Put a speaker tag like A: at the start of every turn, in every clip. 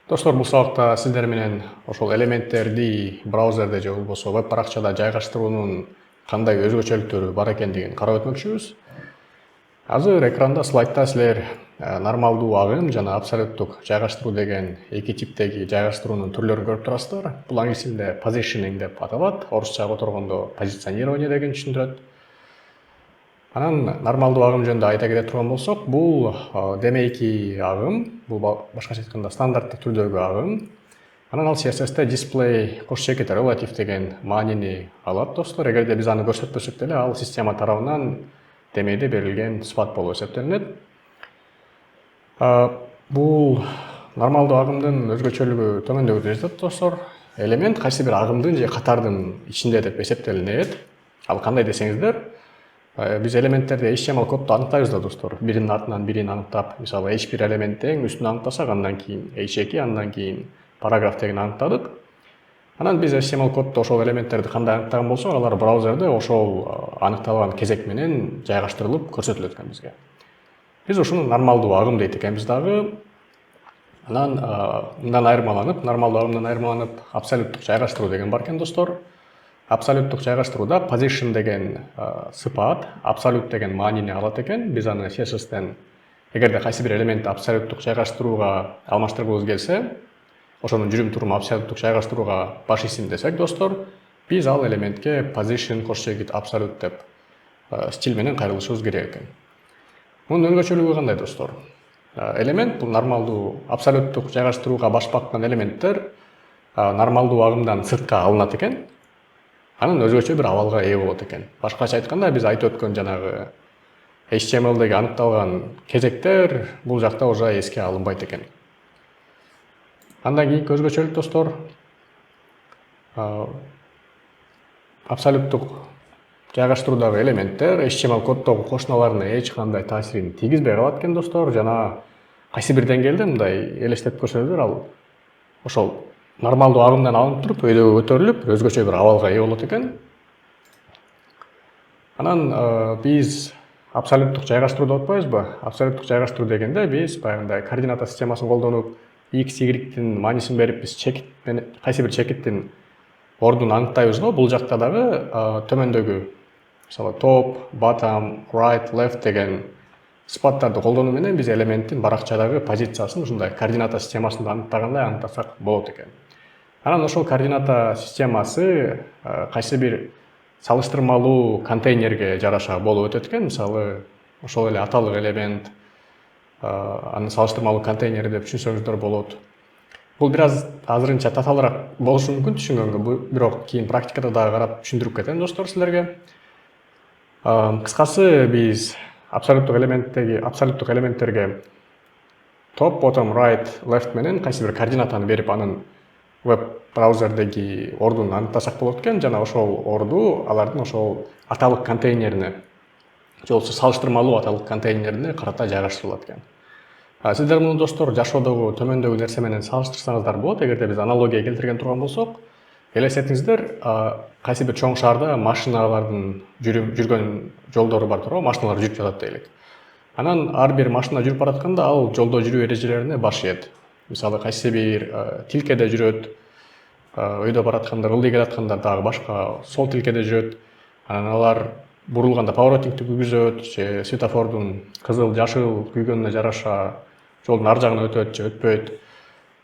A: Достор, бул сабакта сиздер менен ошол элементтерди браузерде же болбосо веб баракчада жайгаштыруунун кандай өзгөчөлүктөрү бар экендигин карап өтмөкчүбүз. Азыр экранда слайдта силер нормалдуу агым жана абсолюттук жайгаштыруу деген эки типтеги жайгаштыруунун түрлөрүн көрүп турасыздар. Бул англис тилинде positioning деп аталат, орусчага которгондо позиционирование деген түшүндүрөт. Анан нормалдуу агым жөнүндө айта кете турган болсок, бул демейки агым, бул башкача айтканда стандарттык түрдөгү агым. Анан ал CSS'те display кош чекит relative деген маанини алат, достор. Эгерде биз аны көрсөтпөсөк деле, ал система тарабынан демейде берилген сыпат болуп эсептелинет. Бул нормалдуу агымдын өзгөчөлүгү төмөндөгүдөй жатат, достор. Элемент кайсы бир агымдын же катардын ичинде деп эсептелинет. Ал кандай десеңиздер, биз элементтерди HTML коддо аныктайбыз да, достор. Биринин артынан бирин аныктап, мисалы H1 элементтин үстүн аныктасак, андан кийин H2, андан кийин параграф деген аныктадык. Анан биз HTML коддо ошол элементтерди кандай аныктаган болсок, алар браузерде ошол аныкталган кезек менен жайгаштырылып көрсөтүлөт экен бизге. Биз ушуну нормалдуу агым дейт экенбиз дагы. Анан мындан айырмаланып, нормалдуу агымдан айырмаланып, абсолюттук жайгаштыруу деген бар экен, достор. Абсолюттук жайгаштырууда position деген сыпат, абсолют деген маанини алат экен. Биз аны CSS'тен эгерде кайсы бир элементти абсолюттук жайгаштырууга алмаштыргыбыз келсе, ошонун жүрүм туруму абсолюттук жайгаштырууга баш исим десек, достор, биз ал элементке position кош чекит абсолют деп стиль менен кайрылышыбыз керек экен. Мунун өзгөчөлүгү кандай, достор? Элемент бул нормалдуу абсолюттук жайгаштырууга баш баккан элементтер нормалдуу агымдан сыртка алынат экен. Анын өзгөчө бир абалга ээ болот экен. Башкача айтканда, биз айтып өткөн жанагы HTML'деги аныкталган кезектер бул жакта уже эске алынбайт экен. Андан кийинки өзгөчөлүк, достор, абсолюттук жайгаштыруудагы элементтер HTML коддогу кошуналарына эч кандай таасирин тийгизбей калат экен, достор. Жана кайсы бир деңгээлде мындай элестетип көрсөңүздөр, ал ошол нормалдуу агымдан алынып туруп, өйдөгө көтөрүлүп, өзгөчө бир абалга ээ болот экен. Анан биз абсолюттук жайгаштыруу деп атпайбызбы? Абсолюттук жайгаштыруу дегенде биз баягындай координата системасын колдонуп, x, y-тин маанисин берип, биз кайсы бир чекиттин ордун аныктайбыз го. Бул жакта дагы төмөндөгү, мисалы top, bottom, right, left деген сыпаттарды колдонуу менен биз элементтин баракчадагы позициясын ушундай координата системасында аныктагандай аныктасак болот экен. Анан ошол координата системасы кайсы бир салыштырмалуу контейнерге жараша болуп өтөт экен. Мисалы, ошол эле аталык элемент, аны салыштырмалуу контейнери деп түшүнсөңүздөр болот. Бул бир аз азырынча татаалыраак болушу мүмкүн түшүнгөнгө, бирок кийин практикада дагы карап түшүндүрүп кетем, достор, силерге. Кыскасы, биз абсолюттук элементтерге top, bottom, right, left менен кайсы бир координатаны берип, анын веб браузердеги ордун аныктасак болот экен. Жана ошол орду алардын ошол аталык контейнерине, же болбосо салыштырмалуу аталык контейнерине карата жайгаштырылат экен. Сиздер муну, достор, жашоодогу төмөндөгү нерсе менен салыштырсаңыздар болот. Эгерде биз аналогия келтирген турган болсок, элестетиңиздер, кайсы бир чоң шаарда машиналардын жүргөн жолдору бар турбу, машиналар жүрүп жатат дейлик. Анан ар бир машина жүрүп баратканда ал жолдо жүрүү эрежелерине баш ийет. Мисалы, кайсы бир тилкеде жүрөт, өйдө бараткандар, ылдый келаткандар дагы башка сол тилкеде жүрөт. Анан алар бурулганда поворотниктти күйгүзөт, же светофордун кызыл, жашыл күйгөнүнө жараша жолдун ар жагына өтөт же өтпөйт.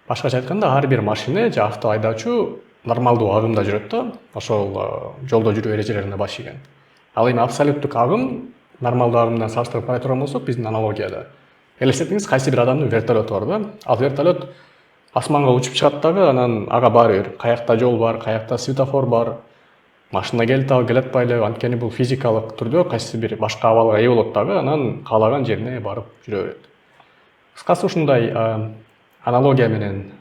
A: Башкача айтканда, ар бир машина же авто айдоочу нормалдуу агымда жүрөт да, ошол жолдо жүрүү эрежелерине баш ийген. Ал эми абсолюттук агым нормалдуу агымдан салыштырып карай турган болсок, биздин аналогияда элестетиңиз, кайсы бир адамдын вертолету бар да. Ал вертолет асманга учуп чыгат дагы, анан ага баары бир каякта жол бар, каякта светофор бар, машина келет ал, келе атпайлы, анткени бул физикалык түрдө кайсы бир башка абалга ээ болот дагы, анан каалаган жерине барып жүрө берет. Кыскасы ушундай аналогия менен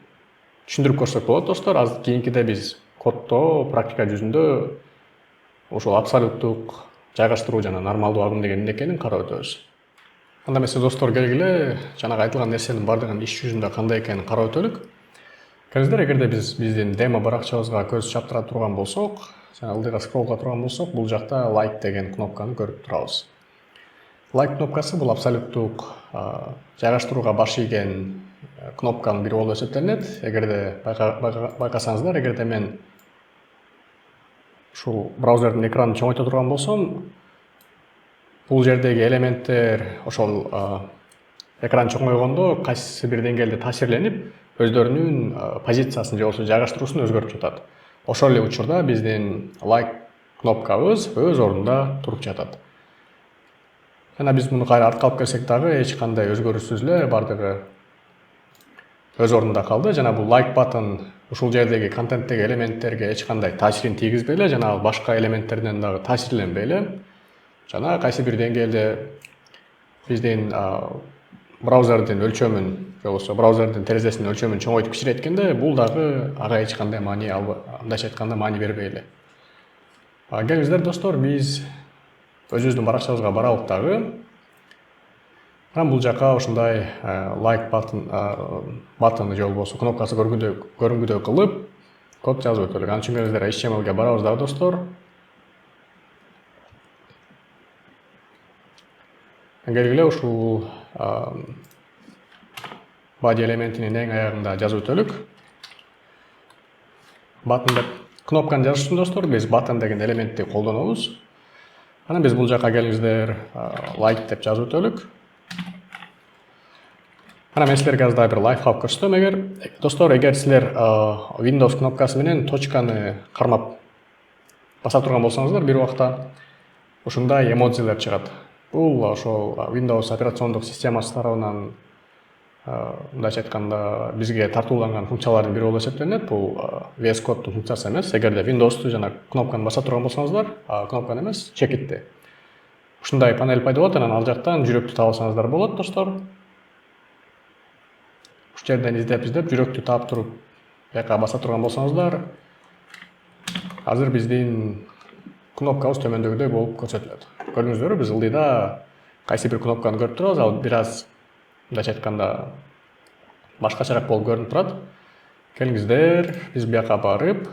A: түшүндүрүп көрсөк болот, достор. Аз кийинкиде биз коддо, практика жүзүндө ошол абсолюттук жайгаштыруу жана нормалдуу агым деген эмне экенин карап өтөбүз. Анда эмесе, достор, келгиле жанагы айтылган нерсенин бардыгын иш жүзүндө кандай экенин карап өтөлүк. Келиңиздер, эгерде биздин демо баракчабызга көз чаптыра турган болсок, жана ылдыйга скролл кыла турган болсок, бул жакта like деген кнопканы көрүп турабыз. Like кнопкасы бул абсолюттук жайгаштырууга баш ийген кнопканын бири болуп эсептелинет. Эгерде байкасаңыздар, эгерде мен ушул браузердин экранын чоңойто турган болсом, бул жердеги элементтер ошол экран чоңойгондо кайсы бир деңгээлде таасирленип, өздөрүнүн позициясын же болбосо жайгаштыруусун өзгөртүп жатат. Ошол эле учурда биздин like кнопкабыз өз ордунда туруп жатат. Жана биз муну кайра артка алып келсек дагы эч кандай өзгөрүүсүз эле бардыгы өз ордунда калды. Жана бул like button ушул жердеги контенттеги элементтерге эч кандай таасирин тийгизбей эле, жана башка элементтерден дагы таасирленбей эле, жана кайсы бир деңгээлде биздин браузердин өлчөмүн же болбосо браузердин терезесинин өлчөмүн чоңойтуп кичиреткенде, бул дагы ага эч кандай маани андайча айтканда маани бербей эле. Келиңиздер достор, биз өзүбүздүн баракчабызга баралык дагы. Анан бул жака ушундай like button же болбосо кнопкасы көрүнгүдөй кылып код жазып өтөлүк. Ан үчүн келиңиздер HTML'ге барабыз дагы достор. Келгиле ушул body элементинин эң аягында жазып өтөлүк. Button деп кнопканы жазыш үчүн достор, биз button деген элементти колдонобуз. Анан биз бул жака келиңиздер like деп жазып өтөлүк. Анан мен силерге азыр бир лайфхак көрсөтөм. Достор, эгер силер Windows кнопкасы менен точканы кармап баса турган болсоңуздар, бир убакта ушундай эмоджилер чыгат. Бул ошол Windows операциондук системасы тарабынан мындайча айтканда бизге тартууланган функциялардын бири болуп эсептелинет. Бул VS Code'дун функциясы эмес. Эгерде Windows'ту жана кнопканы баса турган болсоңуздар, кнопканы эмес, чекитти. Ушундай панель пайда болот, анан ал жактан жүрөктү таап алсаңыздар болот, достор. Ушул жерден издеп жүрөктү таап туруп, бияка баса турган болсоңуздар, азыр биздин кнопкабыз төмөндөгүдөй болуп көрсөтүлөт. Көрдүңүздөрбү, биз ылдыйда кайсы бир кнопканы көрүп турабыз, ал бир аз мындайча айтканда башкачараак болуп көрүнүп турат. Келиңиздер, биз бияка барып,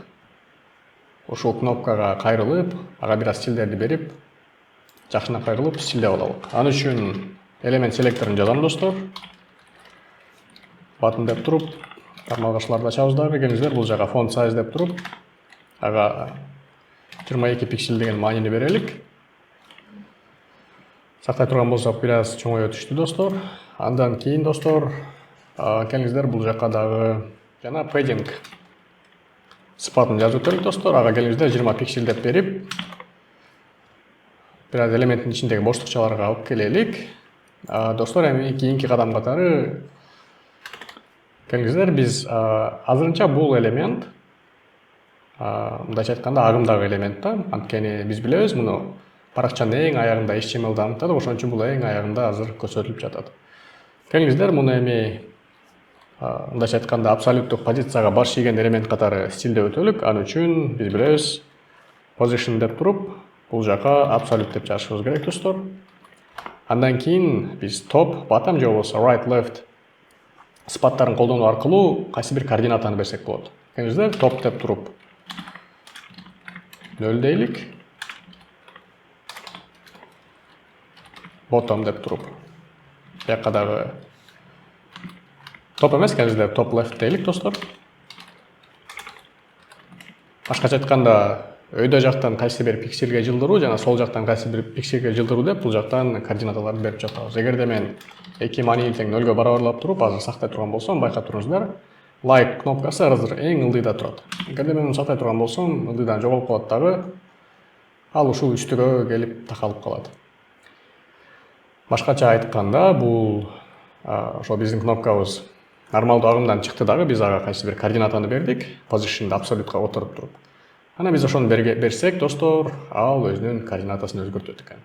A: ушул кнопкага кайрылып, ага бир аз стилдерди берип, жакшынакай кайрылып стилдеп алалык. Ал үчүн элемент селекторун жазам, достор. Button деп туруп, тармалгачтарды ачабыз дагы. Келиңиздер, бул жака font size деп туруп, ага 22 пиксель деген маанини берелик. Сактай турган болсок, бир аз чоңое түштү, достор. Андан кийин, достор, келиңиздер, бул жака дагы жана padding сыпатын жазып өтөлүк, достор. Ага келиңиздер 20 пиксель деп берип, бир аз элементтин ичиндеги боштукчаларга алып келелик. Достор, эми кийинки кадам катары келиңиздер, биз азырынча бул элемент мындайча айтканда агымдагы элемент да. Анткени биз билебиз, муну баракчанын эң аягында HTML'да аныктадык, ошон үчүн бул эң аягында азыр көрсөтүлүп жатат. Келиңиздер, муну эми мындайча айтканда абсолюттук позицияга баш ийген элемент катары стилдеп өтөлүк. Ал үчүн биз билебиз, position деп туруп, бул жака absolute деп жазышыбыз керек, достор. Андан кийин биз top, bottom же болбосо right, left сыпаттарын колдонуу аркылуу кайсы бир координатаны берсек болот. Келиңиздер, top деп туруп 0 дейлик. Bottom деп туруп, бияка дагы топ эмес, келиңиздер, top left дейлик, достор. Башкача айтканда, өйдө жактан кайсы бир пикселге жылдыруу жана сол жактан кайсы бир пикселге жылдыруу деп бул жактан координаталарды берип жатабыз. Эгерде мен эки маанини тең 0-га барабарлап туруп, азыр сактай турган болсом, байкап туруңуздар, like кнопкасы азыр эң ылдыйда турат. Эгерде мен муну сактай турган болсом, ылдыйдан жоголуп калат дагы, ал ушул үстүгө келип такалып калат. Башкача айтканда, бул ошо биздин кнопкабыз нормалдуу агымдан чыкты дагы, биз ага кайсы бир координатаны бердик, position'да абсолютка отуруп туруп. Ана биз ошону берсек, достор, ал өзүнүн координатасын өзгөртөт экен.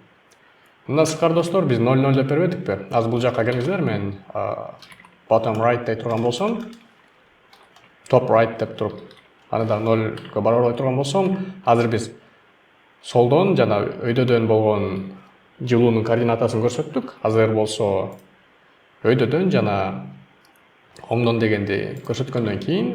A: Мындан сырткары, достор, биз 0,0 деп бербедикпи? Азыр бул жака келиңиздер, мен bottom right дей турган болсом, top right деп туруп, аны да 0-га барабарлай турган болсом, азыр биз солдон жана өйдөдөн болгон жылуунун координатасын көрсөттүк. Азыр болсо өйдөдөн жана оңдон дегенди көрсөткөндөн кийин,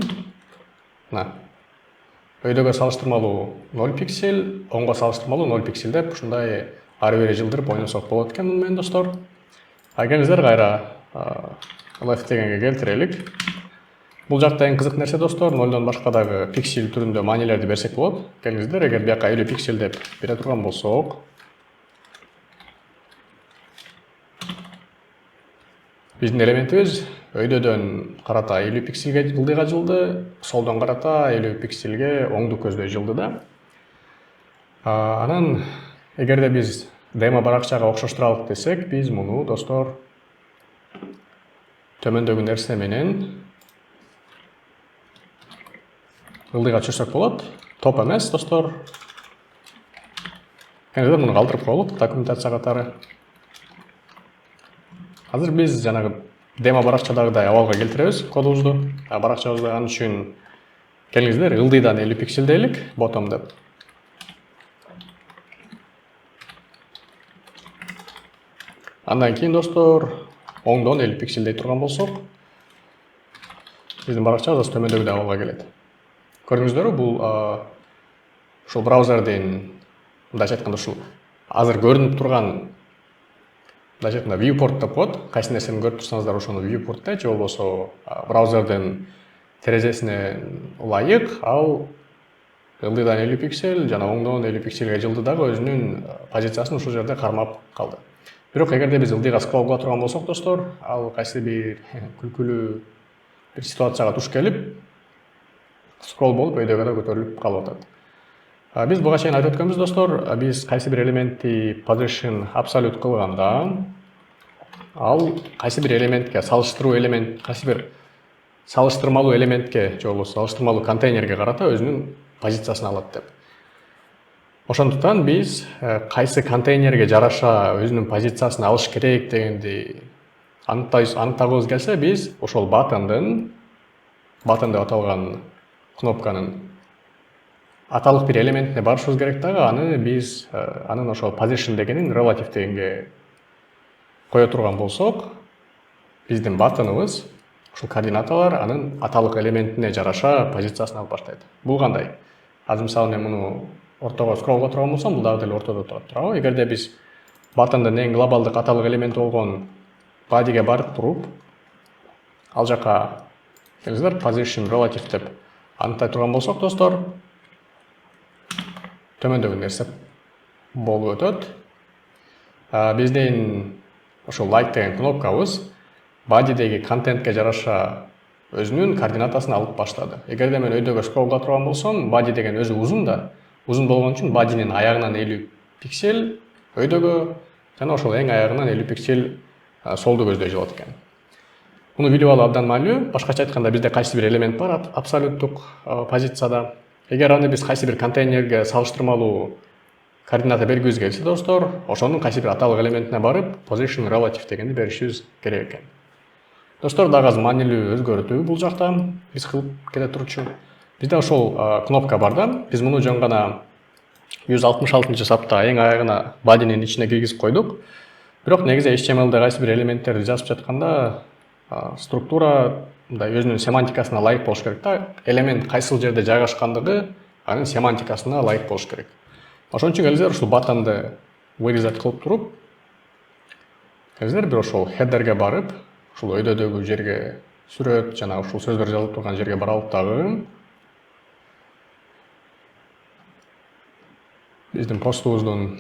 A: өйдөгө салыштырмалуу 0 пиксель, оңго салыштырмалуу 0 пиксель деп ушундай ары бери жылдырып ойносок болот экен муну менен, достор. Келиңиздер, кайра left дегенге келтирелик. Бул жакта эң кызык нерсе достор, 0дон башка дагы пиксель түрүндө маанилерди берсек болот. Келиңиздер, эгер бияка 50 пиксель деп бере турган болсок, биздин элементибиз өйдөдөн карата 50 пикселге ылдыйга жылды, солдон карата 50 пикселге оңду көздөй жылды да. Анан эгерде биз демо баракчага окшоштуралык десек, биз муну достор төмөндөгү нерсе менен ылдыйга түшүрсөк болот. Топ эмес достор. Кенде муну калтырып коелук документация катары. Азыр биз жанагы демо баракчадагыдай абалга келтиребиз кодубузду. Баракчабызды ал үчүн келиңиздер ылдыйдан 50 пиксель дейлик, bottom деп. Андан кийин достор, оңдон 50 пиксель дей турган болсок, биздин баракчабыз төмөндөгүдөй абалга келет. Көрдүңүздөрбү, бул ушул браузердин мындайча айтканда ушул азыр көрүнүп турган мындайча айтканда viewport деп коет. Кайсы нерсени көрүп турсаңыздар ошону viewport дейт, же болбосо браузердин терезесине ылайык, ал ылдыйдан 50 пиксель жана оңдон 50 пикселге жылды дагы өзүнүн позициясын ушул жерде кармап калды. Бирок эгерде биз ылдыйга скролл кыла турган болсок достор, ал кайсы бир күлкүлүү бир ситуацияга туш келип, скролл болуп өйдөгө да көтөрүлүп калып атат. Биз буга чейин айтып өткөнбүз достор, биз кайсы бир элементти position absolute кылганда, ал кайсы бир элементке салыштыруу элемент, кайсы бир салыштырмалуу элементке же болбосо салыштырмалуу контейнерге карата өзүнүн позициясын алат деп. Ошондуктан биз кайсы контейнерге жараша өзүнүн позициясын алыш керек дегенди аныктагыбыз келсе, биз ошол button деп аталган кнопканын аталык бир элементине барышыбыз керек дагы, аны биз анын ошол position дегенин relative дегенге кое турган болсок, биздин buttonыбыз ушул координаталар анын аталык элементине жараша позициясын алып баштайт. Бул кандай? Азыр мисалы мен муну ортого скролл кыла турган болсом, бул дагы деле ортодо турат туурабы? Эгерде биз button'дын эң глобалдык аталык элементи болгон body'ге барып туруп, ал жака келиңиздер position relative деп аныктай турган болсок достор, төмөндөгү нерсе болуп өтөт. Биздин ошол like деген кнопкабыз body'деги контентке жараша өзүнүн координатасын алып баштады. Эгерде мен өйдөгө скролл кыла турган болсом, body деген өзү узун да, узун болгон үчүн body'нин аягынан 50 пиксель өйдөгө жана ошол эң аягынан 50 пиксель солду көздөй жылат экен. Муну билип алуу абдан маанилүү. Башкача айтканда, бизде кайсы бир элемент бар абсолюттук позицияда. Эгер аны биз кайсы бир контейнерге салыштырмалуу координата бергибиз келсе достор, ошонун кайсы бир аталык элементине барып, position relative дегенди беришибиз керек экен. Достор, дагы аз маанилүү өзгөртүү бул жакта биз кылып келе турчу. Бизде ошол кнопка бар да, биз муну жөн гана 166-сапта эң аягына body'нин ичине киргизип койдук. Бирок негизи HTML'де кайсы бир элементтерди жазып жатканда структура мындай өзүнүн семантикасына ылайык болуш керек да. Элемент кайсыл жерде жайгашкандыгы анын семантикасына ылайык болуш керек. Ошон үчүн келиңиздер ушул button'ды вырезать кылып туруп, келиңиздер бир ошол header'ге барып, ушул өйдөдөгү жерге сүрөт жана ушул сөздөр жазылып турган жерге баралык дагы. Биздин постубуздун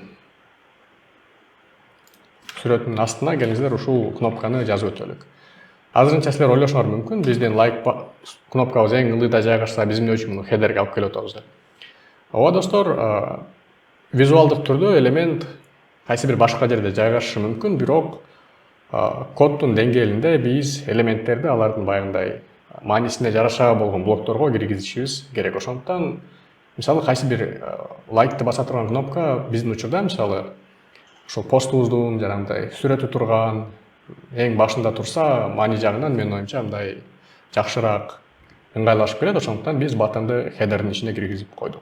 A: сүрөтүнүн астына келиңиздер ушул кнопканы жазып өтөлүк. Азырынча силер ойлошуңар мүмкүн, биздин like кнопкабыз эң ылдыйда жайгашса, биз эмне үчүн муну header'ге алып келип атабыз деп. Ооба достор, визуалдык түрдө элемент кайсы бир башка жерде жайгашышы мүмкүн, бирок коддун деңгээлинде биз элементтерди алардын баягындай маанисине жараша болгон блокторго киргизишибиз керек. Ошондуктан мисалы кайсы бир лайкты баса турган кнопка биздин учурда мисалы ошол постубуздун жанагындай сүрөтү турган эң башында турса, маани жагынан менин оюмча мындай жакшыраак ыңгайлашып келет. Ошондуктан биз button'ды header'дин ичине киргизип койдук.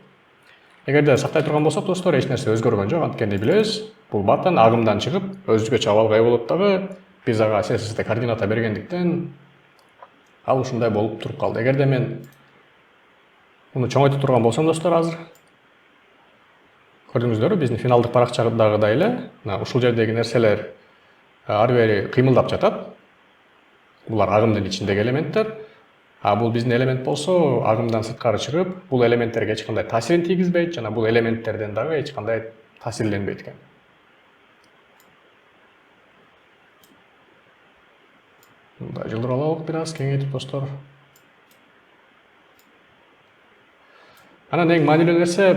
A: Эгерде сактай турган болсок достор, эч нерсе өзгөргөн жок. Анткени билебиз, бул button агымдан чыгып өзгөчө абалга ээ болот дагы, биз ага CSS'де координата бергендиктен ал ушундай болуп туруп калды. Эгерде мен муну чоңойтуп турган болсом достор, азыр көрдүңүздөрбү, биздин финалдык баракчадагыдай эле ушул жердеги нерселер ары бери кыймылдап жатат. Булар агымдын ичиндеги элементтер. А бул биздин элемент болсо агымдан сырткары чыгып, бул элементтерге эч кандай таасирин тийгизбейт жана бул элементтерден дагы эч кандай таасирленбейт экен. Мындай жылдырып алалык бир аз кеңейтип достор. Анан эң маанилүү нерсе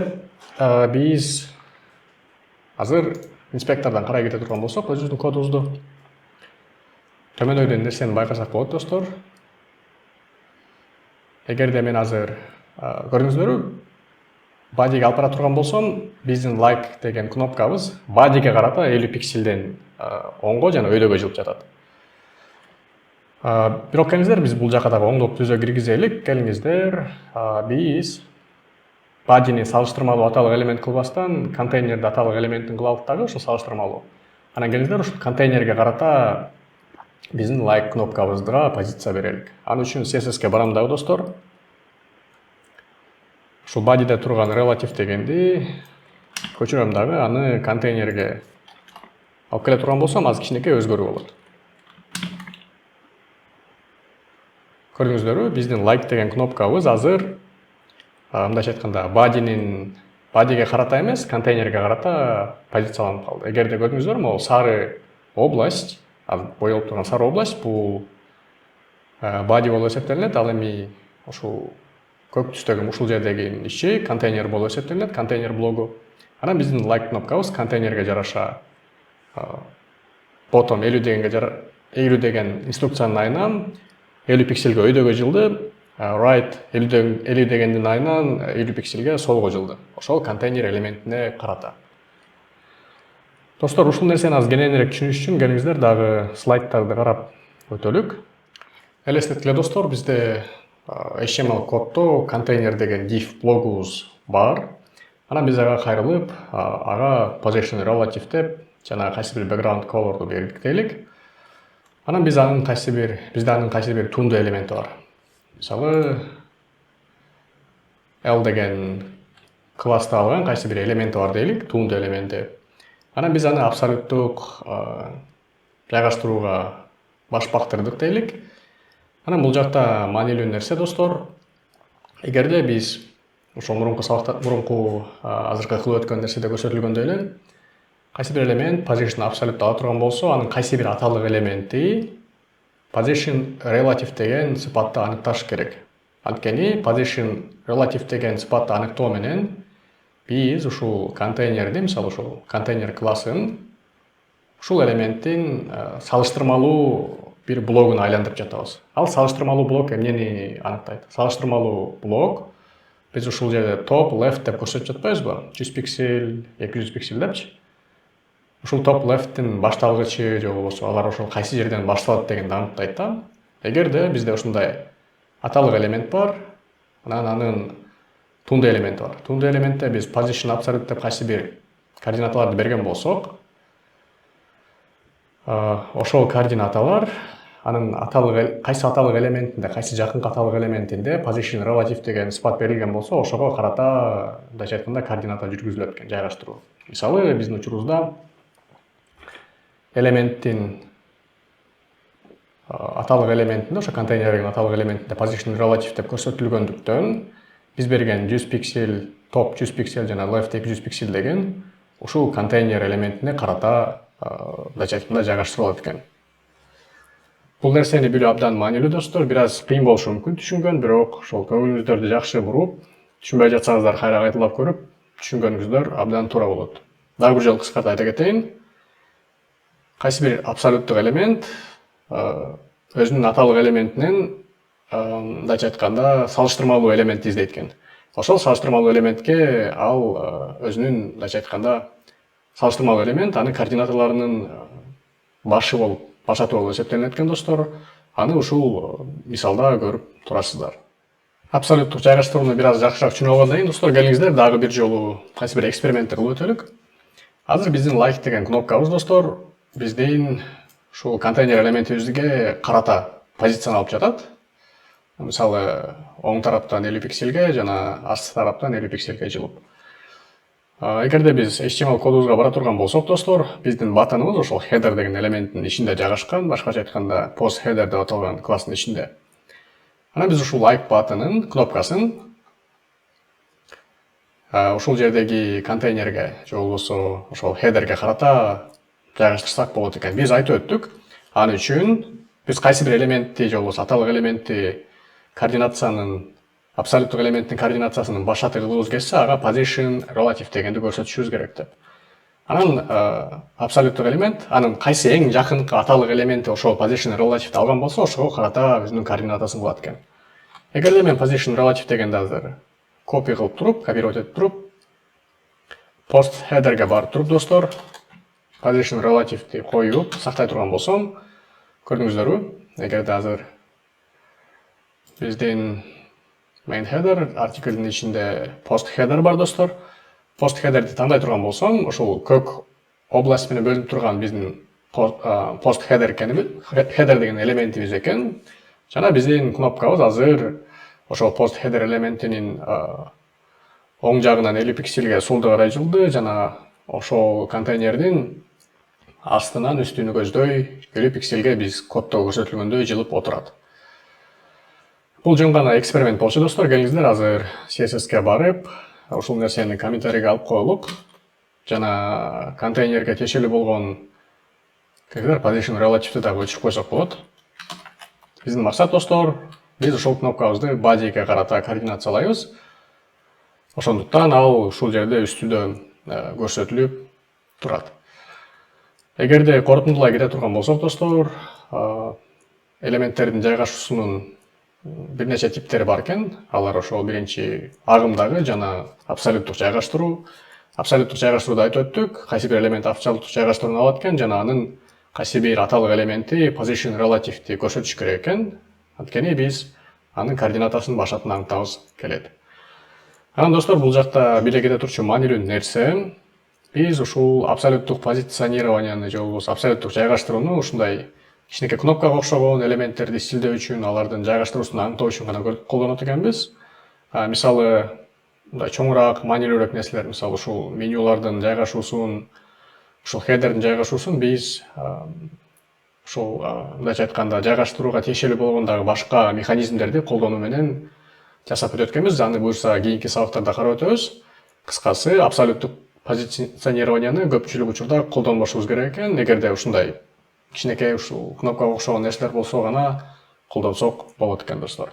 A: биз азыр инспектордон карай кете турган болсок өзүбүздүн кодубузду төмөндөйдөн нерсени байкасак болот достор. Эгерде мен азыр көрдүңүздөрбү, body'ге алып бара турган болсом, биздин like деген кнопкабыз body'ге карата 50 пикселден оңго жана өйдөгө жылып жатат. Бирок келиңиздер, биз бул жака дагы оңдоп түзө киргизелик. Келиңиздер, биз body'ни салыштырмалуу аталык элемент кылбастан контейнерди аталык элементтин кылалык дагы ошо салыштырмалуу. Анан келиңиздер, ушул контейнерге карата биздин like кнопкабызга позиция берелик. Аны үчүн CSS'ке барам дагы достор. Ушул body'де турган relative дегенди көчүрөм дагы, аны контейнерге алып келе турган болсом, аз кичинекей өзгөрүү болот. Көрдүңүздөрбү, биздин like деген кнопкабыз азыр мындайча айтканда body'ге карата эмес, контейнерге карата позицияланып калды. Эгерде көрдүңүздөрбү, могу сары область, боелуп турган сары область бул body болуп эсептелинет, ал эми ушул көк түстөгү ушул жердеги ичи контейнер болуп эсептелинет, контейнер блогу. Анан биздин like кнопкабыз контейнерге жараша bottom 50 деген инструкциянын айынан 50 пикселге өйдөгө жылды, right 50 дегендин айынан 50 пикселге солго жылды. Ошол контейнер элементине карата. Достор, ушул нерсени аз кененирээк түшүнүш үчүн келиңиздер дагы слайдтарды карап өтөлүк. Элестеткиле достор, бизде HTML коддо контейнер деген div блогубуз бар. Анан биз ага кайрылып, ага position relative деп жана кайсы бир background colorду бердик дейлик. Анан бизде анын кайсы бир туунду элементи бар. Мисалы, L деген класста алган кайсы бир элементи бар дейлик, туунду элементи. Анан биз аны абсолюттук жайгаштырууга баш бактырдык дейлик. Анан бул жакта маанилүү нерсе достор, эгерде биз ошол мурунку азыркы кылып өткөн нерседе көрсөтүлгөндөй эле кайсы бир элемент position абсолют ала турган болсо, анын кайсы бир аталык элементи position relative деген сыпатты аныкташ керек. Анткени position relative деген сыпатты аныктоо менен биз ушул контейнерди, мисалы ушул контейнер классын ушул элементтин салыштырмалуу бир блогун айландырып жатабыз. Ал салыштырмалуу блок эмнени аныктайт? Салыштырмалуу блок биз ушул жерде top left деп көрсөтүп жатпайбызбы? 100 пиксель, 200 пиксель депчи. Ушул top left'тин башталгычы же болбосо алар ошол кайсы жерден башталат дегенди аныктайт да. Эгерде бизде ушундай аталык элемент бар, анан анын туунду элементи бар. Туунду элементте биз position absolute деп кайсы бир координаталарды берген болсок, ошол координаталар анын кайсы аталык элементинде, кайсы жакынкы аталык элементинде position relative деген сыпат берилген болсо, ошого карата мындайча айтканда координата жүргүзүлөт экен, жайгаштыруу. Мисалы, биздин учурубузда элементтин аталык элементинде, ошо контейнердин аталык элементинде position relative деп көрсөтүлгөндүктөн биз берген 100 пиксель, top 100 пиксель жана left 200 пиксель деген ушул контейнер элементине карата мындайча айтканда жайгаштырылат экен. Бул нерсени билүү абдан маанилүү достор, бир аз кыйын болушу мүмкүн түшүнгөн, бирок ошол көңүлүңүздөрдү жакшы буруп, түшүнбөй жатсаңыздар кайра кайталап көрүп, түшүнгөнүңүздөр абдан туура болот. Дагы бир жолу кыскартып айта кетейин. Кайсы бир абсолюттук элемент өзүнүн аталык элементинен мындайча айтканда салыштырмалуу элементти издейт экен. Ошол салыштырмалуу элементке ал өзүнүн мындайча айтканда салыштырмалуу элемент анын координаталарынын башаты болуп эсептелинет экен достор. Аны ушул мисалда көрүп турасыздар. Абсолюттук жайгаштырууну бир аз жакшыраак түшүнүп алгандан кийин достор, келиңиздер дагы бир жолу кайсы бир экспериментти кылып өтөлүк. Азыр биздин like деген кнопкабыз достор биздин ушул контейнер элементибизге карата позицияны алып жатат. Мисалы, оң тараптан 50 пикселге жана астки тараптан 50 пикселге жылып. Эгерде биз HTML кодубузга бара турган болсок, достор, биздин батонубуз ошол header деген элементтин ичинде жайгашкан, башкача айтканда post header деп аталган класстын ичинде. Анан биз ушул like батонун кнопкасын ушул жердеги контейнерге же болбосо ошол headerге карата жайгаштырсак болот экен. Биз айтып өттүк. Ал үчүн биз кайсы бир элементти же болбосо аталык элементти координациянын абсолюттук элементтин координациясынын башаты кылыбыз келсе, ага position relative дегенди көрсөтүшүбүз керек деп. Анан абсолюттук элемент, анын кайсы эң жакынкы аталык элементи ошол position relative алган болсо, ошого карата өзүнүн координатасын кылат экен. Эгерде мен position relative дегенди азыр копия кылып туруп, копировать этип туруп, post headerге барып туруп, достор, position relative'ти коюп, сактай турган болсом, көрдүңүздөрбү? Эгерде азыр биздин main header артиклдин ичинде post header бар, достор. Post headerди таңдай турган болсом, ошол көк область менен бөлүнүп турган биздин post header деген элементибиз экен. Жана биздин кнопкабыз азыр ошол post header элементинин оң жагынан 50 пикселге солду карай жылды, жана ошол контейнердин астынан үстүнү көздөй 50 пикселге биз коддо көрсөтүлгөндөй жылып отурат. Бул жөн гана эксперимент болчу, достор. Келиңиздер азыр CSS-ке барып, ушул нерсени комментарийге алып коелук. Жана контейнерге тиешелүү болгон position relative да өчүрүп койсок болот. Биздин максат, достор, биз ушул кнопкабызды body'ге карата координациялайбыз. Ошондуктан ал ушул жерде үстүдө көрсөтүлүп турат. Эгерде корутундулай кете турган болсок, достор, элементтердин жайгашуусунун бир нече типтери бар экен. Алар ошол биринчи агымдагы жана абсолюттук жайгаштыруу. Абсолюттук жайгаштырууду айтып өттүк. Кайсы бир элемент абсолюттук жайгаштырууну алат экен, жана анын кайсы бир аталык элементи position relative'ти көрсөтүш керек экен. Анткени биз анын координатасын башатын аңтабыз келет. Анан, достор, бул жакта биле кете турчу маанилүү нерсе, биз ушул абсолюттук позиционированияны же болбосо абсолюттук жайгаштырууну ушундай кичинекей кнопкага окшогон элементтерди стилдөө үчүн, алардын жайгаштыруусун аңдоо үчүн гана колдонот экенбиз. Мисалы, мындай чоңураак, маанилүүрөөк нерселер, мисалы ушул менюлардын жайгашуусун, ушул хедердин жайгашуусун биз ушул мындайча айтканда жайгаштырууга тиешелүү болгон дагы башка механизмдерди колдонуу менен жасап өтөт экенбиз. Аны буюрса кийинки сабактарда карап өтөбүз. Кыскасы, абсолюттук позиционированияны көпчүлүк учурда колдонбошубуз керек экен. Эгерде ушундай кичинекей ушул кнопкага окшогон нерселер болсо гана колдонсок болот экен, достор.